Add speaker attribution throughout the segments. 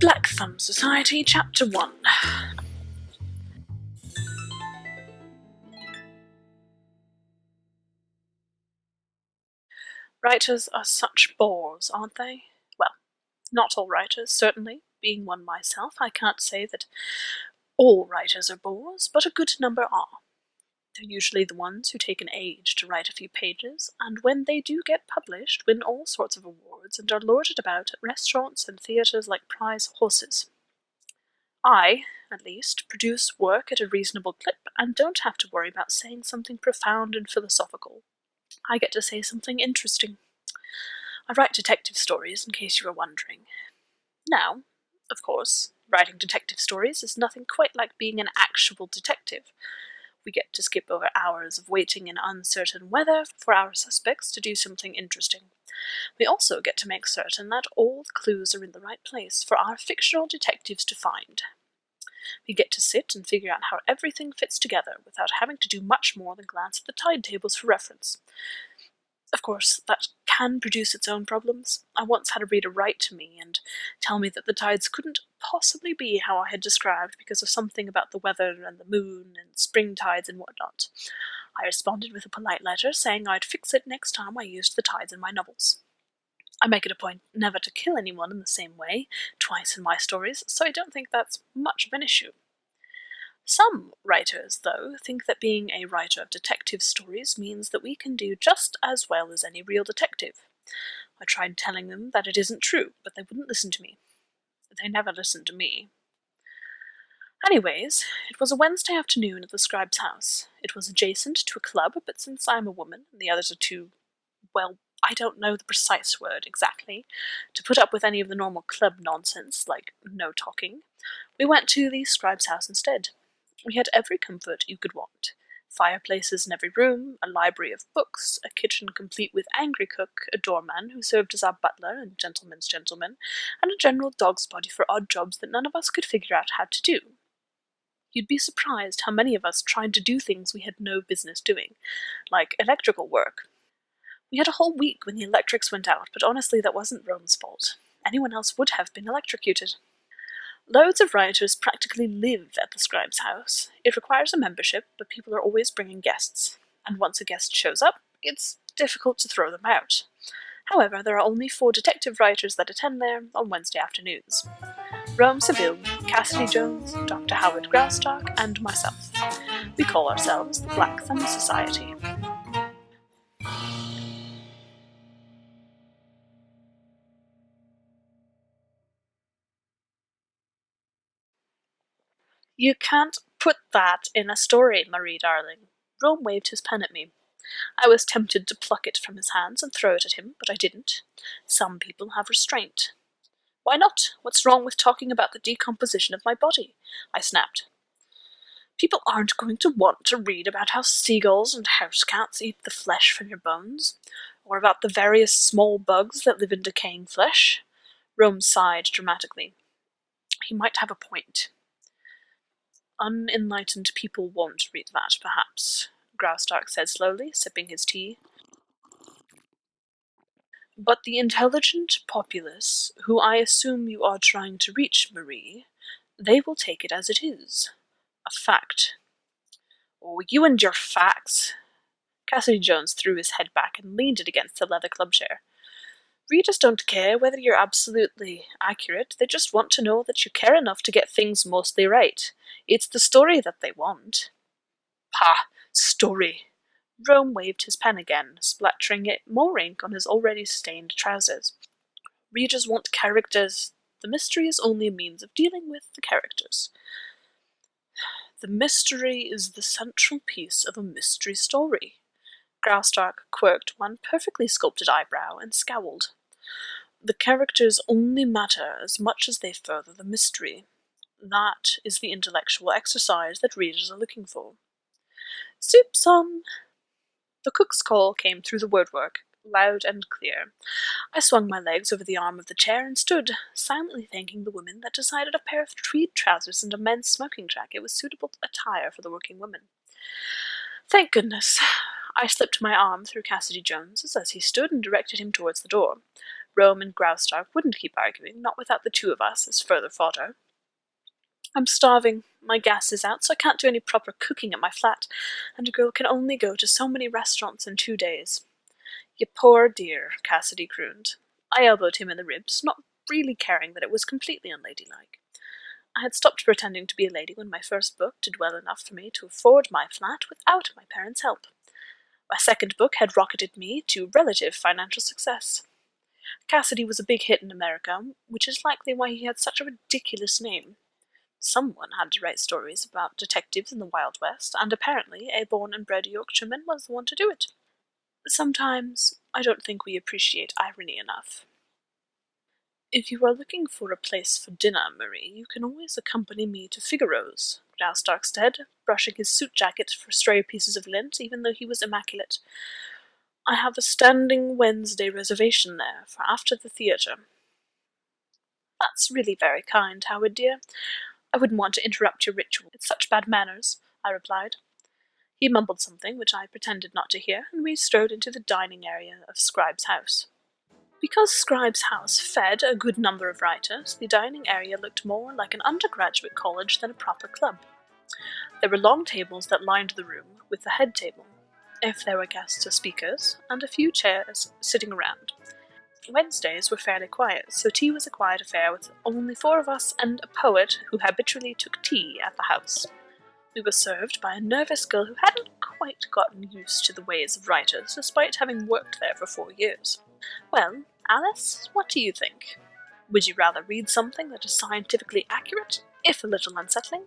Speaker 1: Black Thumb Society, Chapter 1. Writers are such bores, aren't they? Well, not all writers, certainly. Being one myself, I can't say that all writers are bores, but a good number are. They're usually the ones who take an age to write a few pages, and when they do get published, win all sorts of awards and are lorded about at restaurants and theatres like prize horses. I, at least, produce work at a reasonable clip and don't have to worry about saying something profound and philosophical. I get to say something interesting. I write detective stories, in case you were wondering. Now, of course, writing detective stories is nothing quite like being an actual detective. We get to skip over hours of waiting in uncertain weather for our suspects to do something interesting. We also get to make certain that all the clues are in the right place for our fictional detectives to find. We get to sit and figure out how everything fits together without having to do much more than glance at the tide tables for reference. Of course, that can produce its own problems. I once had a reader write to me and tell me that the tides couldn't possibly be how I had described because of something about the weather and the moon and spring tides and whatnot. I responded with a polite letter saying I'd fix it next time I used the tides in my novels. I make it a point never to kill anyone in the same way, twice in my stories, so I don't think that's much of an issue. Some writers, though, think that being a writer of detective stories means that we can do just as well as any real detective. I tried telling them that it isn't true, but they wouldn't listen to me. They never listened to me. Anyways, it was a Wednesday afternoon at the Scribe's house. It was adjacent to a club, but since I'm a woman and the others are too, well, I don't know the precise word exactly, to put up with any of the normal club nonsense, like no talking, we went to the Scribe's house instead. We had every comfort you could want. Fireplaces in every room, a library of books, a kitchen complete with angry cook, a doorman who served as our butler and gentleman's gentleman, and a general dog's body for odd jobs that none of us could figure out how to do. You'd be surprised how many of us tried to do things we had no business doing, like electrical work. We had a whole week when the electrics went out, but honestly that wasn't Rome's fault. Anyone else would have been electrocuted. Loads of writers practically live at the Scribe's house. It requires a membership, but people are always bringing guests, and once a guest shows up, it's difficult to throw them out. However, there are only 4 detective writers that attend there on Wednesday afternoons. Rome Seville, Cassidy Jones, Dr. Howard Graustock, and myself. We call ourselves the Black Thumb Society. You can't put that in a story, Marie darling. Rome waved his pen at me. I was tempted to pluck it from his hands and throw it at him, but I didn't. Some people have restraint. Why not? What's wrong with talking about the decomposition of my body? I snapped. People aren't going to want to read about how seagulls and housecats eat the flesh from your bones, or about the various small bugs that live in decaying flesh. Rome sighed dramatically. He might have a point. Unenlightened people won't read that, perhaps, Graustock said slowly, sipping his tea. But the intelligent populace, who I assume you are trying to reach, Marie, they will take it as it is. A fact. Oh, you and your facts. Cassidy Jones threw his head back and leaned it against the leather club chair. Readers don't care whether you're absolutely accurate, they just want to know that you care enough to get things mostly right. It's the story that they want. Pah! Story! Rome waved his pen again, splattering more ink on his already stained trousers. Readers want characters. The mystery is only a means of dealing with the characters. The mystery is the central piece of a mystery story. Graustock quirked one perfectly sculpted eyebrow and scowled. The characters only matter as much as they further the mystery. That is the intellectual exercise that readers are looking for. Soup's on! The cook's call came through the woodwork, loud and clear. I swung my legs over the arm of the chair and stood, silently thanking the woman that decided a pair of tweed trousers and a men's smoking jacket was suitable attire for the working woman. Thank goodness. I slipped my arm through Cassidy Jones's as he stood and directed him towards the door. Rome and Graustark wouldn't keep arguing, not without the two of us as further fodder. I'm starving. My gas is out, so I can't do any proper cooking at my flat, and a girl can only go to so many restaurants in 2 days. You poor dear, Cassidy crooned. I elbowed him in the ribs, not really caring that it was completely unladylike. I had stopped pretending to be a lady when my first book did well enough for me to afford my flat without my parents' help. My second book had rocketed me to relative financial success. Cassidy was a big hit in America, which is likely why he had such a ridiculous name. Someone had to write stories about detectives in the Wild West, and apparently a born and bred Yorkshireman was the one to do it. Sometimes I don't think we appreciate irony enough. If you are looking for a place for dinner, Marie, you can always accompany me to Figaro's, Graustark said, brushing his suit jacket for stray pieces of lint, even though he was immaculate. I have a standing Wednesday reservation there for after the theatre. That's really very kind, Howard dear. I wouldn't want to interrupt your ritual. It's such bad manners, I replied. He mumbled something, which I pretended not to hear, and we strode into the dining area of Scribe's house. Because Scribe's house fed a good number of writers, the dining area looked more like an undergraduate college than a proper club. There were long tables that lined the room, with the head table, if there were guests or speakers, and a few chairs sitting around. Wednesdays were fairly quiet, so tea was a quiet affair with only 4 of us and a poet who habitually took tea at the house. We were served by a nervous girl who hadn't quite gotten used to the ways of writers, despite having worked there for 4 years. Well, Alice, what do you think? Would you rather read something that is scientifically accurate, if a little unsettling,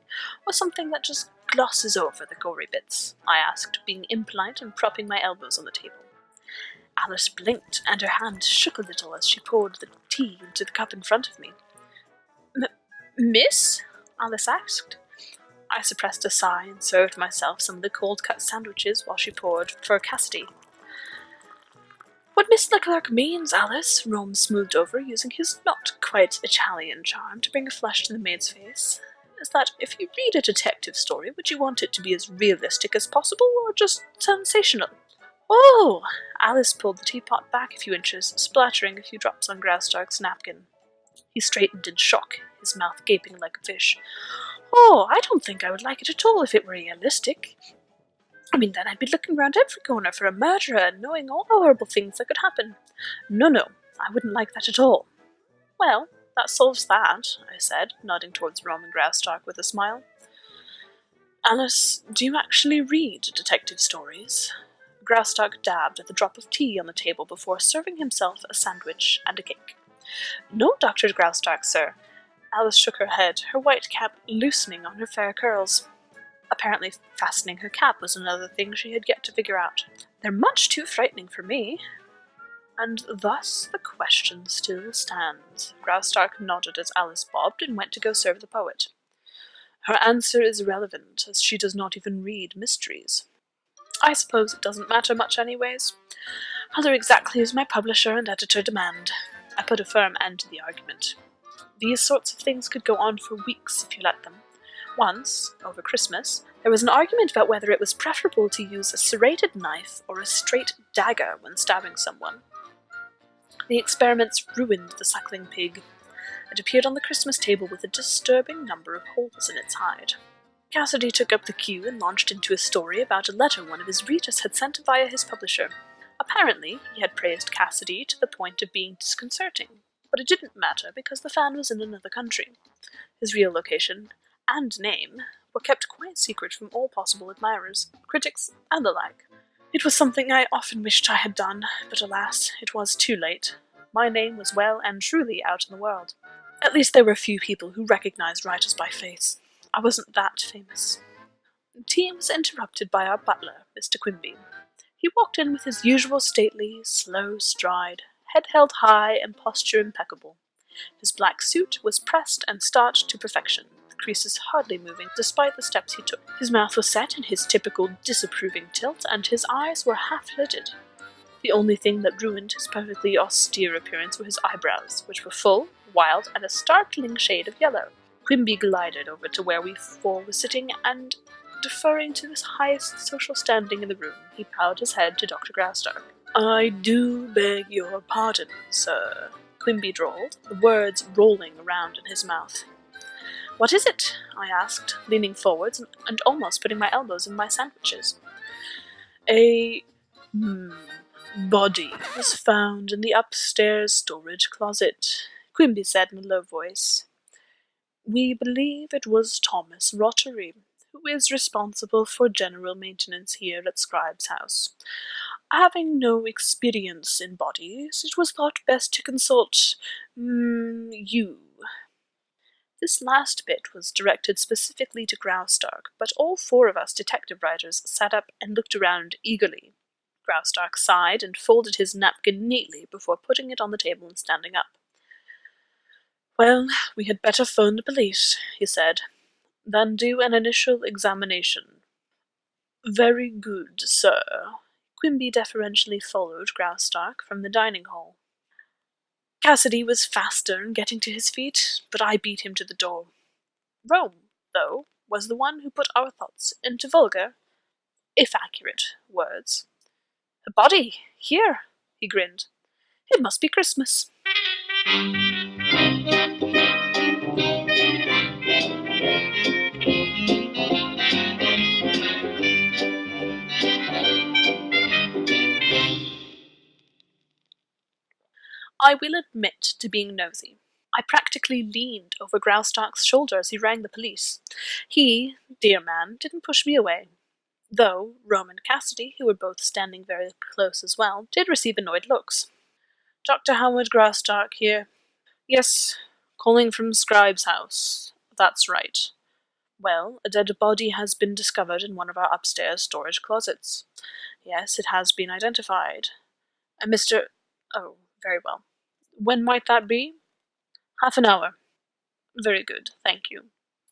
Speaker 1: or something that just glosses over the gory bits? I asked, being impolite and propping my elbows on the table. Alice blinked, and her hand shook a little as she poured the tea into the cup in front of me. Miss? Alice asked. I suppressed a sigh and served myself some of the cold-cut sandwiches while she poured for Cassidy. What Miss Leclerc means, Alice, Rome smoothed over, using his not-quite-Italian charm to bring a flush to the maid's face, is that if you read a detective story, would you want it to be as realistic as possible, or just sensational? Oh! Alice pulled the teapot back a few inches, splattering a few drops on Graustark's napkin. He straightened in shock, his mouth gaping like a fish. Oh, I don't think I would like it at all if it were realistic. I mean, then I'd be looking round every corner for a murderer and knowing all the horrible things that could happen. No, I wouldn't like that at all. Well, that solves that, I said, nodding towards Rome and Graustark with a smile. Alice, do you actually read detective stories? Graustark dabbed at the drop of tea on the table before serving himself a sandwich and a cake. No, Dr. Graustark, sir. Alice shook her head, her white cap loosening on her fair curls. Apparently fastening her cap was another thing she had yet to figure out. They're much too frightening for me. And thus the question still stands. Graustark nodded as Alice bobbed and went to go serve the poet. Her answer is irrelevant, as she does not even read mysteries. I suppose it doesn't matter much anyways. I'll do exactly as my publisher and editor demand. I put a firm end to the argument. These sorts of things could go on for weeks if you let them. Once, over Christmas, there was an argument about whether it was preferable to use a serrated knife or a straight dagger when stabbing someone. The experiments ruined the suckling pig. It appeared on the Christmas table with a disturbing number of holes in its hide. Cassidy took up the cue and launched into a story about a letter one of his readers had sent via his publisher. Apparently, he had praised Cassidy to the point of being disconcerting, but it didn't matter because the fan was in another country. His real location and name were kept quite secret from all possible admirers, critics, and the like. It was something I often wished I had done, but alas, it was too late. My name was well and truly out in the world. At least there were few people who recognized writers by face. I wasn't that famous. Tea was interrupted by our butler, Mr. Quimby. He walked in with his usual stately, slow stride, head held high and posture impeccable. His black suit was pressed and starched to perfection, the creases hardly moving despite the steps he took. His mouth was set in his typical disapproving tilt, and his eyes were half-lidded. The only thing that ruined his perfectly austere appearance were his eyebrows, which were full, wild, and a startling shade of yellow. Quimby glided over to where we 4 were sitting, and, deferring to his highest social standing in the room, he bowed his head to Dr. Graustark. I do beg your pardon, sir, Quimby drawled, the words rolling around in his mouth. What is it? I asked, leaning forwards and almost putting my elbows in my sandwiches. A body was found in the upstairs storage closet, Quimby said in a low voice. We believe it was Thomas Rottery, who is responsible for general maintenance here at Scribe's house. Having no experience in bodies, it was thought best to consult you. This last bit was directed specifically to Graustark, but all four of us detective writers sat up and looked around eagerly. Graustark sighed and folded his napkin neatly before putting it on the table and standing up. Well, we had better phone the police, he said, then do an initial examination. Very good, sir. Quimby deferentially followed Graustark from the dining hall. Cassidy was faster in getting to his feet, but I beat him to the door. Rome, though, was the one who put our thoughts into vulgar, if accurate, words. A body, here, he grinned. It must be Christmas. I will admit to being nosy. I practically leaned over Graustark's shoulder as he rang the police. He, dear man, didn't push me away, though Rome and Cassidy, who were both standing very close as well, did receive annoyed looks. Dr. Howard Graustark here. Yes, calling from Scribe's house. That's right. Well, a dead body has been discovered in one of our upstairs storage closets. Yes, it has been identified. Mr. Oh, very well. When might that be? Half an hour. Very good, thank you.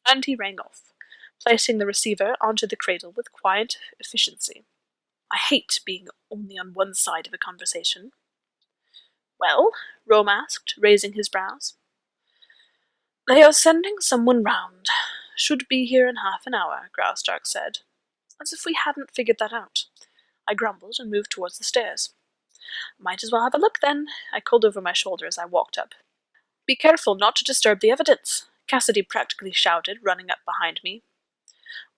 Speaker 1: And he rang off, placing the receiver onto the cradle with quiet efficiency. I hate being only on one side of a conversation. Well? Rome asked, raising his brows. They are sending someone round. Should be here in half an hour, Graustark said. As if we hadn't figured that out. I grumbled and moved towards the stairs. Might as well have a look, then, I called over my shoulder as I walked up. Be careful not to disturb the evidence, Cassidy practically shouted, running up behind me.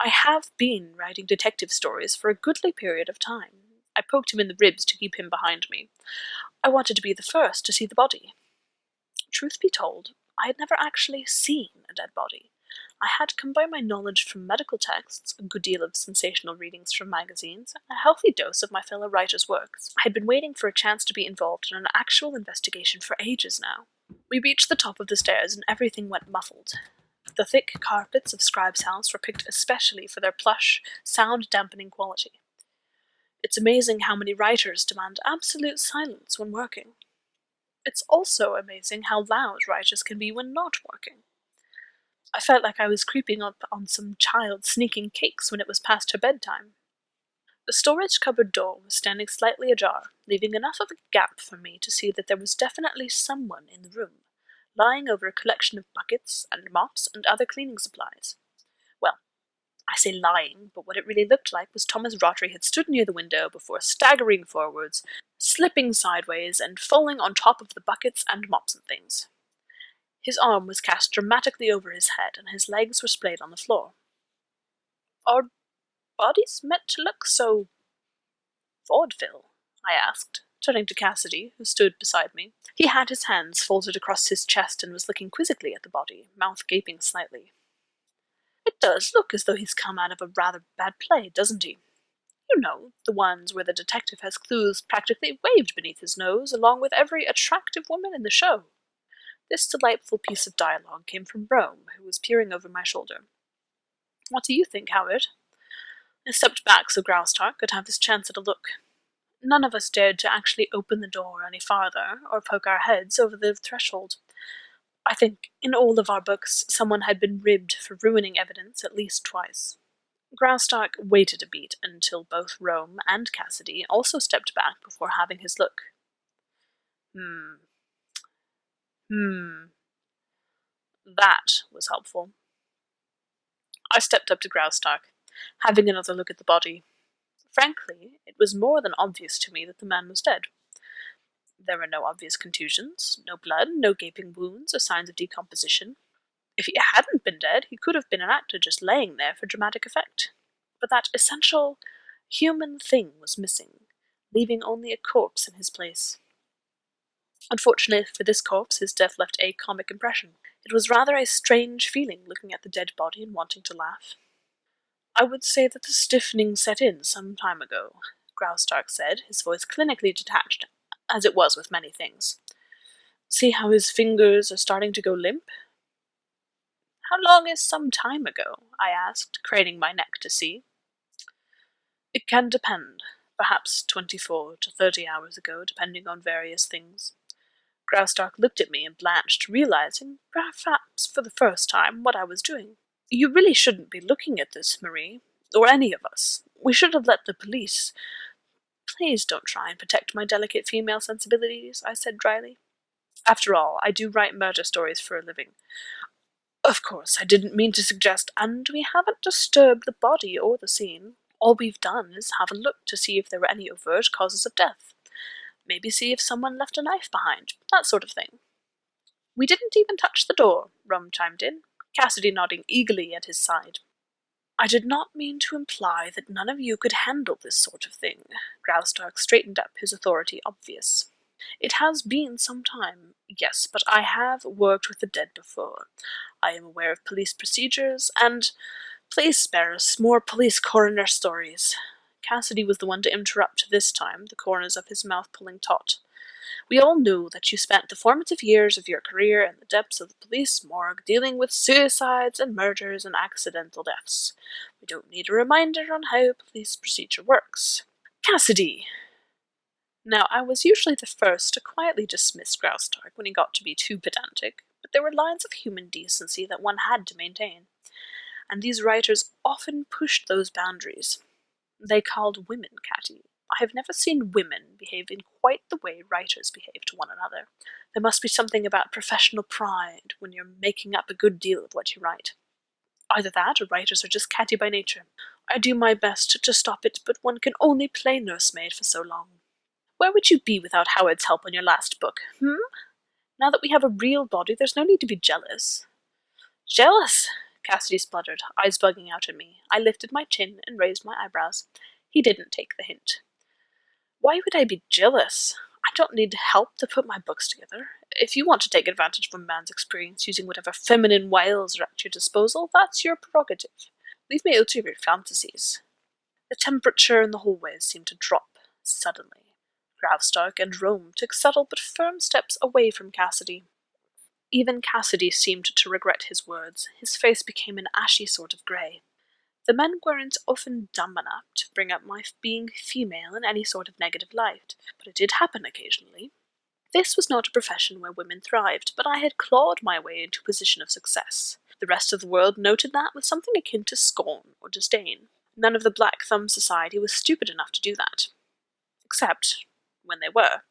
Speaker 1: I have been writing detective stories for a goodly period of time. I poked him in the ribs to keep him behind me. I wanted to be the first to see the body. Truth be told, I had never actually seen a dead body. I had combined my knowledge from medical texts, a good deal of sensational readings from magazines, and a healthy dose of my fellow writers' works. I had been waiting for a chance to be involved in an actual investigation for ages now. We reached the top of the stairs and everything went muffled. The thick carpets of Scribe's house were picked especially for their plush, sound-dampening quality. It's amazing how many writers demand absolute silence when working. It's also amazing how loud writers can be when not working. I felt like I was creeping up on some child sneaking cakes when it was past her bedtime. The storage cupboard door was standing slightly ajar, leaving enough of a gap for me to see that there was definitely someone in the room, lying over a collection of buckets and mops and other cleaning supplies. Well, I say lying, but what it really looked like was Thomas Rottery had stood near the window before staggering forwards, slipping sideways, and falling on top of the buckets and mops and things. His arm was cast dramatically over his head, and his legs were splayed on the floor. Are bodies meant to look so vaudeville? I asked, turning to Cassidy, who stood beside me. He had his hands folded across his chest and was looking quizzically at the body, mouth gaping slightly. It does look as though he's come out of a rather bad play, doesn't he? You know, the ones where the detective has clues practically waved beneath his nose, along with every attractive woman in the show. This delightful piece of dialogue came from Rome, who was peering over my shoulder. What do you think, Howard? I stepped back so Graustark could have his chance at a look. None of us dared to actually open the door any farther, or poke our heads over the threshold. I think, in all of our books, someone had been ribbed for ruining evidence at least twice. Graustark waited a beat until both Rome and Cassidy also stepped back before having his look. That was helpful. I stepped up to Graustark, having another look at the body. Frankly, it was more than obvious to me that the man was dead. There were no obvious contusions, no blood, no gaping wounds or signs of decomposition. If he hadn't been dead, he could have been an actor just laying there for dramatic effect. But that essential human thing was missing, leaving only a corpse in his place. Unfortunately for this corpse, his death left a comic impression. It was rather a strange feeling looking at the dead body and wanting to laugh. I would say that the stiffening set in some time ago, Graustark said, his voice clinically detached, as it was with many things. See how his fingers are starting to go limp? How long is some time ago? I asked, craning my neck to see. It can depend. Perhaps 24 to 30 hours ago, depending on various things. Graustark looked at me and blanched, realizing, perhaps for the first time, what I was doing. You really shouldn't be looking at this, Marie, or any of us. We should have let the police. Please don't try and protect my delicate female sensibilities, I said dryly. After all, I do write murder stories for a living. Of course, I didn't mean to suggest, and we haven't disturbed the body or the scene. All we've done is have a look to see if there were any overt causes of death. Maybe see if someone left a knife behind, that sort of thing. We didn't even touch the door, Rum chimed in, Cassidy nodding eagerly at his side. I did not mean to imply that none of you could handle this sort of thing. Graustark straightened up, his authority obvious. It has been some time, yes, but I have worked with the dead before. I am aware of police procedures, and please spare us more police coroner stories. Cassidy was the one to interrupt this time, the corners of his mouth pulling taut. We all know that you spent the formative years of your career in the depths of the police morgue dealing with suicides and murders and accidental deaths. We don't need a reminder on how police procedure works. Cassidy! Now, I was usually the first to quietly dismiss Graustark when he got to be too pedantic, but there were lines of human decency that one had to maintain, and these writers often pushed those boundaries. They called women catty. I have never seen women behave in quite the way writers behave to one another. There must be something about professional pride when you're making up a good deal of what you write. Either that, or writers are just catty by nature. I do my best to stop it, but one can only play nursemaid for so long. Where would you be without Howard's help on your last book, Now that we have a real body, there's no need to be jealous. Jealous? Cassidy spluttered, eyes bugging out at me. I lifted my chin and raised my eyebrows. He didn't take the hint. Why would I be jealous? I don't need help to put my books together. If you want to take advantage of a man's experience using whatever feminine wiles are at your disposal, that's your prerogative. Leave me out of your fantasies. The temperature in the hallways seemed to drop suddenly. Graustark and Rome took subtle but firm steps away from Cassidy. Even Cassidy seemed to regret his words. His face became an ashy sort of grey. The men weren't often dumb enough to bring up my being female in any sort of negative light, but it did happen occasionally. This was not a profession where women thrived, but I had clawed my way into a position of success. The rest of the world noted that with something akin to scorn or disdain. None of the Black Thumb Society was stupid enough to do that. Except when they were.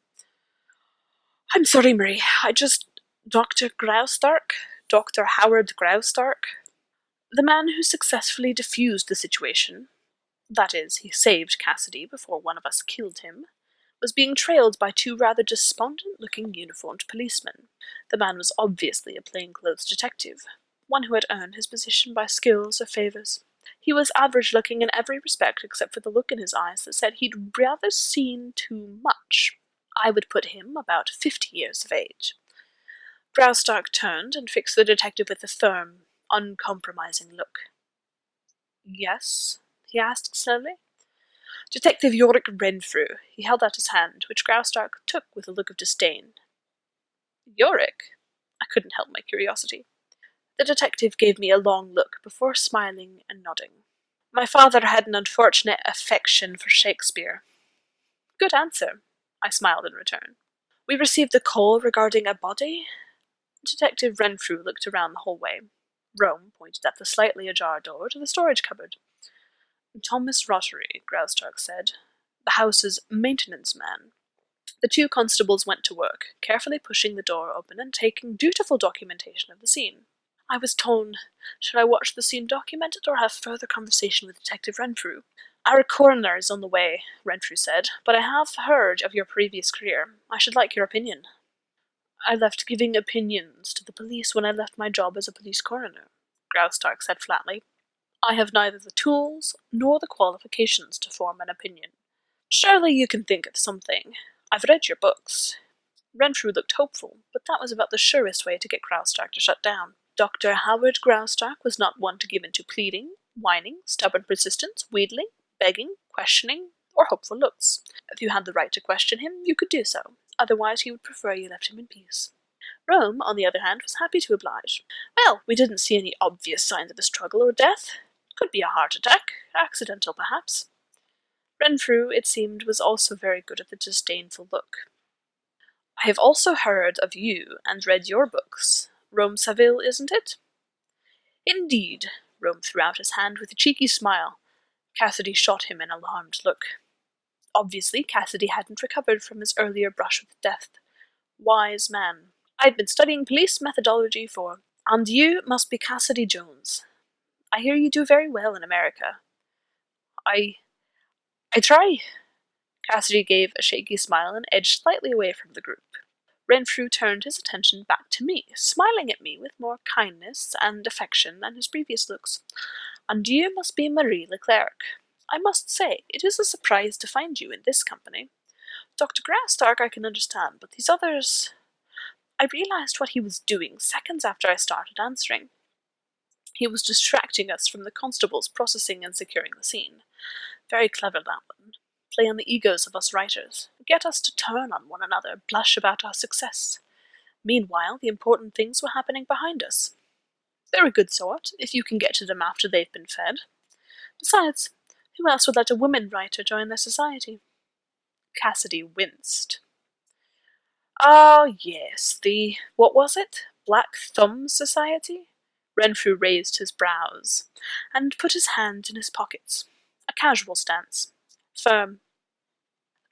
Speaker 1: I'm sorry, Marie, Dr. Graustark? Dr. Howard Graustark? The man who successfully diffused the situation, that is, he saved Cassidy before one of us killed him, was being trailed by two rather despondent-looking uniformed policemen. The man was obviously a plainclothes detective, one who had earned his position by skills or favors. He was average-looking in every respect except for the look in his eyes that said he'd rather seen too much. I would put him about 50 years of age. Graustark turned and fixed the detective with a firm, uncompromising look. Yes? He asked slowly. Detective Yorick Renfrew. He held out his hand, which Graustark took with a look of disdain. Yorick? I couldn't help my curiosity. The detective gave me a long look before smiling and nodding. My father had an unfortunate affection for Shakespeare. Good answer. I smiled in return. We received a call regarding a body. Detective Renfrew looked around the hallway. Rome pointed at the slightly ajar door to the storage cupboard. Thomas Rottery, Graustark said, the house's maintenance man. The two constables went to work, carefully pushing the door open and taking dutiful documentation of the scene. I was torn. Should I watch the scene documented or have further conversation with Detective Renfrew? Our coroner is on the way, Renfrew said, but I have heard of your previous career. I should like your opinion. I left giving opinions to the police when I left my job as a police coroner, Graustark said flatly. I have neither the tools nor the qualifications to form an opinion. Surely you can think of something. I've read your books. Renfrew looked hopeful, but that was about the surest way to get Graustark to shut down. Dr. Howard Graustark was not one to give in to pleading, whining, stubborn persistence, wheedling, begging, questioning, or hopeful looks. If you had the right to question him, you could do so. Otherwise, he would prefer you left him in peace. Rome, on the other hand, was happy to oblige. Well, we didn't see any obvious signs of a struggle or death. Could be a heart attack, accidental perhaps. Renfrew, it seemed, was also very good at the disdainful look. I have also heard of you and read your books. Rome Saville, isn't it? Indeed. Rome threw out his hand with a cheeky smile. Cassidy shot him an alarmed look. Obviously, Cassidy hadn't recovered from his earlier brush with death. Wise man. I've been studying police methodology for... And you must be Cassidy Jones. I hear you do very well in America. I try. Cassidy gave a shaky smile and edged slightly away from the group. Renfrew turned his attention back to me, smiling at me with more kindness and affection than his previous looks. And you must be Marie Leclerc. I must say, it is a surprise to find you in this company. Dr. Graustark I can understand, but these others... I realized what he was doing seconds after I started answering. He was distracting us from the constables processing and securing the scene. Very clever, that one. Play on the egos of us writers. Get us to turn on one another, blush about our success. Meanwhile, the important things were happening behind us. They're a good sort, if you can get to them after they've been fed. Besides, who else would let a woman writer join their society? Cassidy winced. Ah, yes, what was it? Black Thumb Society? Renfrew raised his brows, and put his hands in his pockets. A casual stance. Firm.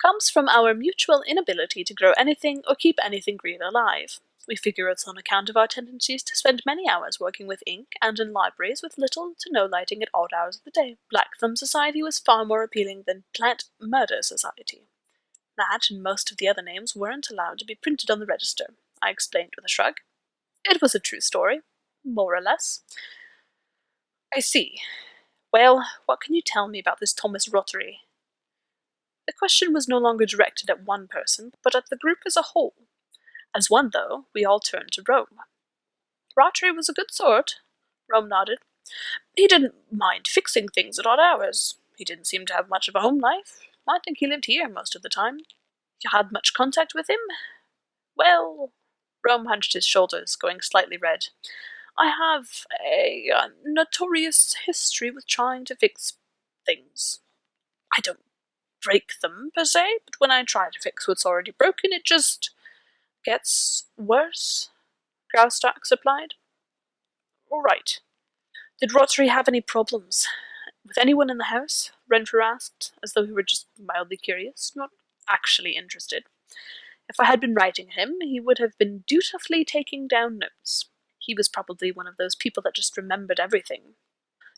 Speaker 1: Comes from our mutual inability to grow anything or keep anything green alive. We figure it's on account of our tendencies to spend many hours working with ink and in libraries with little to no lighting at odd hours of the day. Black Thumb Society was far more appealing than Plant Murder Society. That and most of the other names weren't allowed to be printed on the register, I explained with a shrug. It was a true story, more or less. I see. Well, what can you tell me about this Thomas Rottery? The question was no longer directed at one person, but at the group as a whole. As one, though, we all turned to Rome. Rottery was a good sort, Rome nodded. He didn't mind fixing things at odd hours. He didn't seem to have much of a home life. I think he lived here most of the time. You had much contact with him? Well, Rome hunched his shoulders, going slightly red. I have a notorious history with trying to fix things. I don't break them, per se, but when I try to fix what's already broken, it just gets worse, Graustark supplied. All right. Did Rottery have any problems with anyone in the house? Renfrew asked, as though he were just mildly curious, not actually interested. If I had been writing him, he would have been dutifully taking down notes. He was probably one of those people that just remembered everything.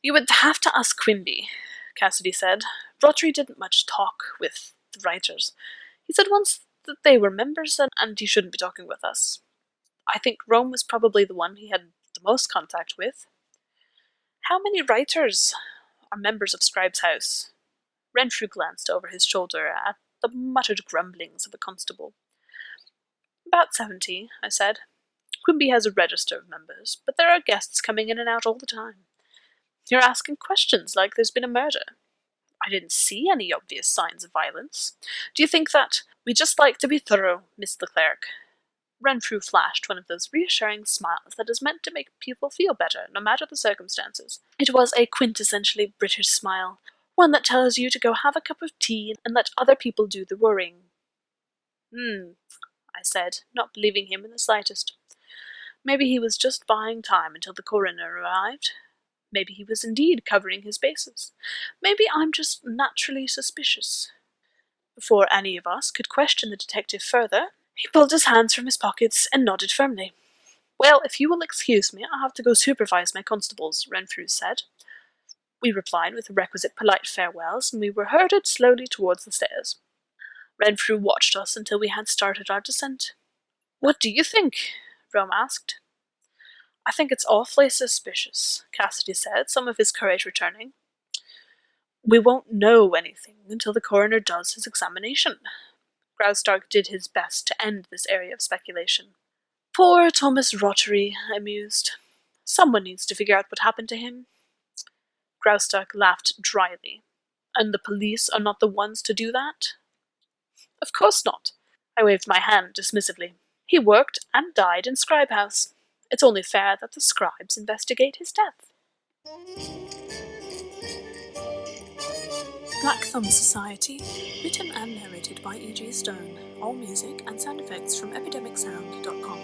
Speaker 1: You would have to ask Quimby, Cassidy said. Rottery didn't much talk with the writers. He said once that they were members and he shouldn't be talking with us. I think Rome was probably the one he had the most contact with. How many writers are members of Scribe's house? Renfrew glanced over his shoulder at the muttered grumblings of a constable. About 70, I said. Quimby has a register of members, but there are guests coming in and out all the time. You're asking questions like there's been a murder. I didn't see any obvious signs of violence. Do you think that we just like to be thorough, Miss Leclerc? Renfrew flashed one of those reassuring smiles that is meant to make people feel better, no matter the circumstances. It was a quintessentially British smile, one that tells you to go have a cup of tea and let other people do the worrying. I said, not believing him in the slightest. Maybe he was just buying time until the coroner arrived. Maybe he was indeed covering his bases. Maybe I'm just naturally suspicious. Before any of us could question the detective further, he pulled his hands from his pockets and nodded firmly. Well, if you will excuse me, I'll have to go supervise my constables, Renfrew said. we replied with the requisite polite farewells, and we were herded slowly towards the stairs. Renfrew watched us until we had started our descent. "What do you think?" Rome asked. "I think it's awfully suspicious," Cassidy said, some of his courage returning. "We won't know anything until the coroner does his examination." Graustark did his best to end this area of speculation. "Poor Thomas Rottery," I mused. "Someone needs to figure out what happened to him." Graustark laughed dryly. "And the police are not the ones to do that?" "Of course not." I waved my hand dismissively. "He worked and died in Scribe House. It's only fair that the scribes investigate his death." Black Thumb Society, written and narrated by E.G. Stone. All music and sound effects from epidemicsound.com.